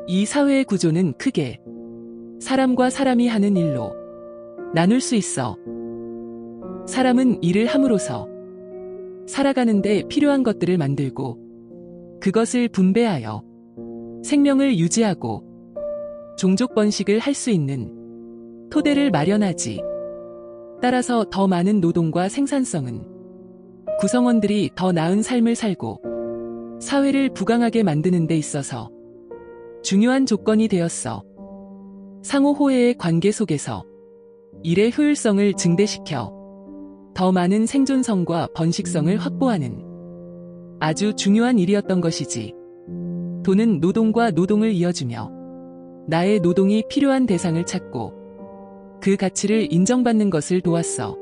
이 사회의 구조는 크게 사람과 사람이 하는 일로 나눌 수 있어. 사람은 일을 함으로써 살아가는데 필요한 것들을 만들고 그것을 분배하여 생명을 유지하고 종족 번식을 할 수 있는 토대를 마련하지. 따라서 더 많은 노동과 생산성은 구성원들이 더 나은 삶을 살고 사회를 부강하게 만드는 데 있어서 중요한 조건이 되었어. 상호 호혜의 관계 속에서 일의 효율성을 증대시켜 더 많은 생존성과 번식성을 확보하는 아주 중요한 일이었던 것이지. 돈은 노동과 노동을 이어주며 나의 노동이 필요한 대상을 찾고 그 가치를 인정받는 것을 도왔어.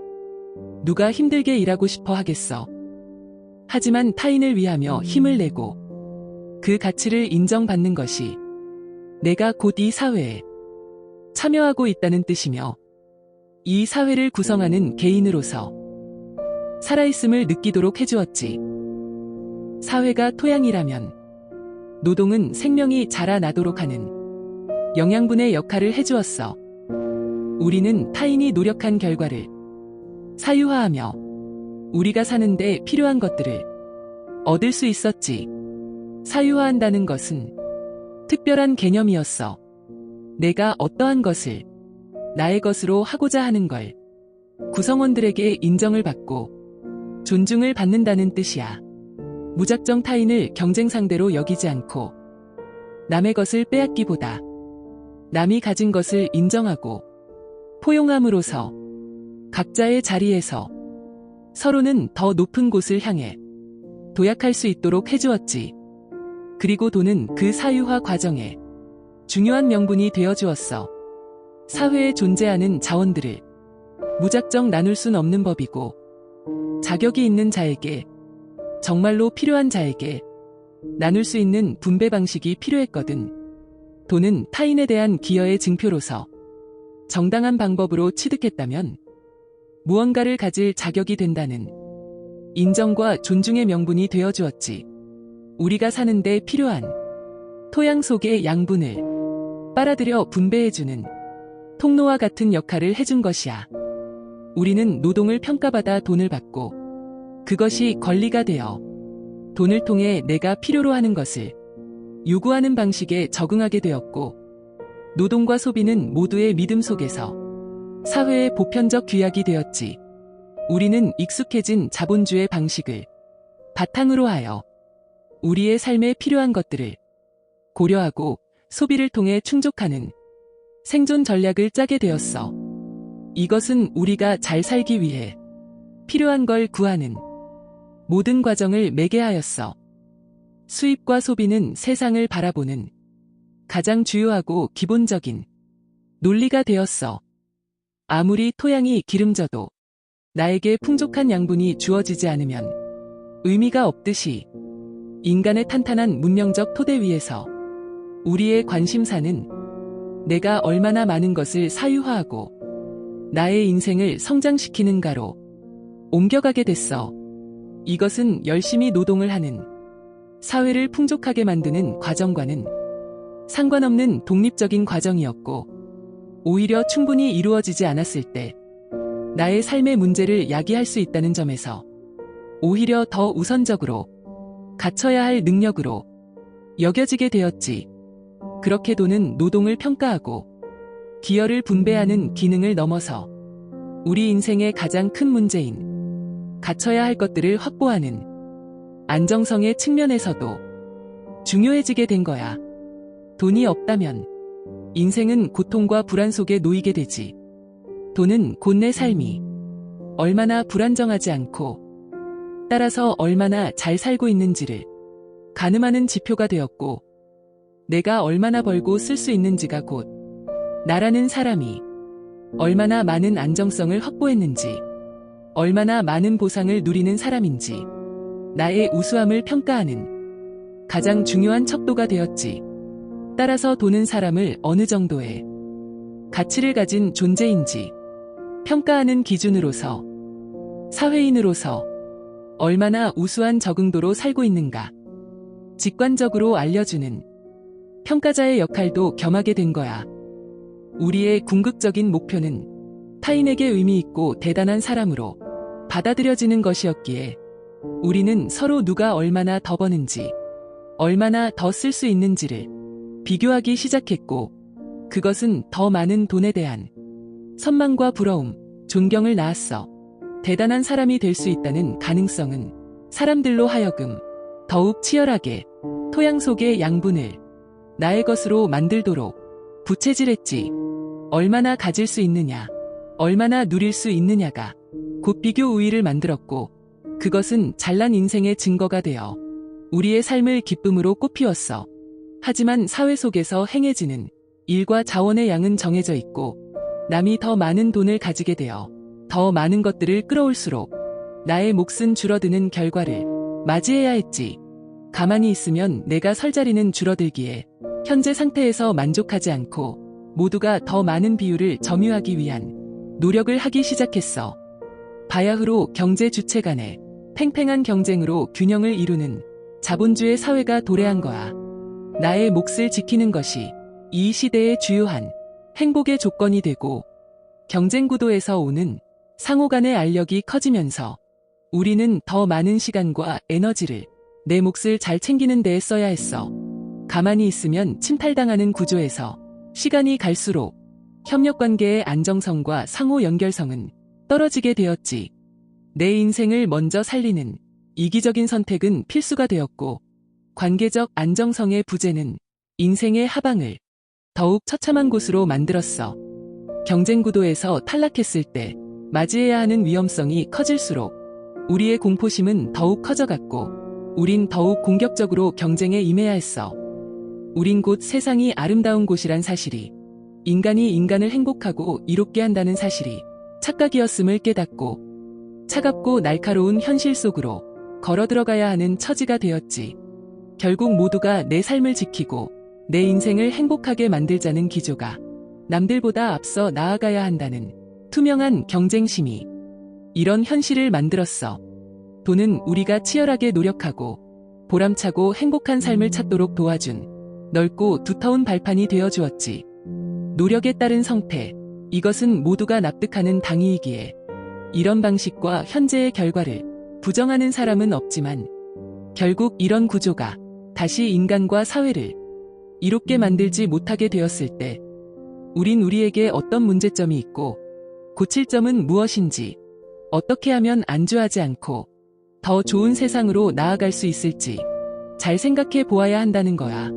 누가 힘들게 일하고 싶어 하겠어. 하지만 타인을 위하며 힘을 내고 그 가치를 인정받는 것이 내가 곧 이 사회에 참여하고 있다는 뜻이며 이 사회를 구성하는 개인으로서 살아있음을 느끼도록 해주었지. 사회가 토양이라면 노동은 생명이 자라나도록 하는 영양분의 역할을 해주었어. 우리는 타인이 노력한 결과를 사유화하며 우리가 사는데 필요한 것들을 얻을 수 있었지. 사유화한다는 것은 특별한 개념이었어. 내가 어떠한 것을 나의 것으로 하고자 하는 걸 구성원들에게 인정을 받고 존중을 받는다는 뜻이야. 무작정 타인을 경쟁 상대로 여기지 않고 남의 것을 빼앗기보다 남이 가진 것을 인정하고 포용함으로써 각자의 자리에서 서로는 더 높은 곳을 향해 도약할 수 있도록 해주었지. 그리고 돈은 그 사유화 과정에 중요한 명분이 되어주었어. 사회에 존재하는 자원들을 무작정 나눌 순 없는 법이고 자격이 있는 자에게 정말로 필요한 자에게 나눌 수 있는 분배 방식이 필요했거든. 돈은 타인에 대한 기여의 증표로서 정당한 방법으로 취득했다면 무언가를 가질 자격이 된다는 인정과 존중의 명분이 되어주었지. 우리가 사는데 필요한 토양 속의 양분을 빨아들여 분배해주는 통로와 같은 역할을 해준 것이야. 우리는 노동을 평가받아 돈을 받고 그것이 권리가 되어 돈을 통해 내가 필요로 하는 것을 요구하는 방식에 적응하게 되었고 노동과 소비는 모두의 믿음 속에서 사회의 보편적 규약이 되었지. 우리는 익숙해진 자본주의 방식을 바탕으로 하여 우리의 삶에 필요한 것들을 고려하고 소비를 통해 충족하는 생존 전략을 짜게 되었어. 이것은 우리가 잘 살기 위해 필요한 걸 구하는 모든 과정을 매개하였어. 수입과 소비는 세상을 바라보는 가장 주요하고 기본적인 논리가 되었어. 아무리 토양이 기름져도 나에게 풍족한 양분이 주어지지 않으면 의미가 없듯이 인간의 탄탄한 문명적 토대 위에서 우리의 관심사는 내가 얼마나 많은 것을 사유화하고 나의 인생을 성장시키는가로 옮겨가게 됐어. 이것은 열심히 노동을 하는 사회를 풍족하게 만드는 과정과는 상관없는 독립적인 과정이었고 오히려 충분히 이루어지지 않았을 때 나의 삶의 문제를 야기할 수 있다는 점에서 오히려 더 우선적으로 갖춰야 할 능력으로 여겨지게 되었지. 그렇게 돈은 노동을 평가하고 기여를 분배하는 기능을 넘어서 우리 인생의 가장 큰 문제인 갖춰야 할 것들을 확보하는 안정성의 측면에서도 중요해지게 된 거야. 돈이 없다면 인생은 고통과 불안 속에 놓이게 되지. 돈은 곧 내 삶이 얼마나 불안정하지 않고 따라서 얼마나 잘 살고 있는지를 가늠하는 지표가 되었고 내가 얼마나 벌고 쓸 수 있는지가 곧 나라는 사람이 얼마나 많은 안정성을 확보했는지 얼마나 많은 보상을 누리는 사람인지 나의 우수함을 평가하는 가장 중요한 척도가 되었지. 따라서 돈은 사람을 어느 정도의 가치를 가진 존재인지 평가하는 기준으로서 사회인으로서 얼마나 우수한 적응도로 살고 있는가 직관적으로 알려주는 평가자의 역할도 겸하게 된 거야. 우리의 궁극적인 목표는 타인에게 의미 있고 대단한 사람으로 받아들여지는 것이었기에 우리는 서로 누가 얼마나 더 버는지, 얼마나 더 쓸 수 있는지를 비교하기 시작했고, 그것은 더 많은 돈에 대한 선망과 부러움, 존경을 낳았어. 대단한 사람이 될 수 있다는 가능성은 사람들로 하여금 더욱 치열하게 토양 속의 양분을 나의 것으로 만들도록 부채질했지. 얼마나 가질 수 있느냐, 얼마나 누릴 수 있느냐가 곧 비교 우위를 만들었고, 그것은 잘난 인생의 증거가 되어 우리의 삶을 기쁨으로 꽃피웠어. 하지만 사회 속에서 행해지는 일과 자원의 양은 정해져 있고, 남이 더 많은 돈을 가지게 되어 더 많은 것들을 끌어올수록 나의 몫은 줄어드는 결과를 맞이해야 했지. 가만히 있으면 내가 설 자리는 줄어들기에 현재 상태에서 만족하지 않고 모두가 더 많은 비율을 점유하기 위한 노력을 하기 시작했어. 바야흐로 경제 주체 간의 팽팽한 경쟁으로 균형을 이루는 자본주의 사회가 도래한 거야. 나의 몫을 지키는 것이 이 시대의 주요한 행복의 조건이 되고, 경쟁 구도에서 오는 상호 간의 알력이 커지면서 우리는 더 많은 시간과 에너지를 내 몫을 잘 챙기는 데에 써야 했어. 가만히 있으면 침탈당하는 구조에서 시간이 갈수록 협력관계의 안정성과 상호 연결성은 떨어지게 되었지. 내 인생을 먼저 살리는 이기적인 선택은 필수가 되었고, 관계적 안정성의 부재는 인생의 하방을 더욱 처참한 곳으로 만들었어. 경쟁 구도에서 탈락했을 때 맞이해야 하는 위험성이 커질수록 우리의 공포심은 더욱 커져갔고, 우린 더욱 공격적으로 경쟁에 임해야 했어. 우린 곧 세상이 아름다운 곳이란 사실이, 인간이 인간을 행복하고 이롭게 한다는 사실이 착각이었음을 깨닫고, 차갑고 날카로운 현실 속으로 걸어 들어가야 하는 처지가 되었지. 결국 모두가 내 삶을 지키고 내 인생을 행복하게 만들자는 기조가 남들보다 앞서 나아가야 한다는 투명한 경쟁심이 이런 현실을 만들었어. 돈은 우리가 치열하게 노력하고 보람차고 행복한 삶을 찾도록 도와준 넓고 두터운 발판이 되어 주었지. 노력에 따른 성패, 이것은 모두가 납득하는 당위이기에 이런 방식과 현재의 결과를 부정하는 사람은 없지만, 결국 이런 구조가 다시 인간과 사회를 이롭게 만들지 못하게 되었을 때 우린 우리에게 어떤 문제점이 있고 고칠 점은 무엇인지, 어떻게 하면 안주하지 않고 더 좋은 세상으로 나아갈 수 있을지 잘 생각해 보아야 한다는 거야.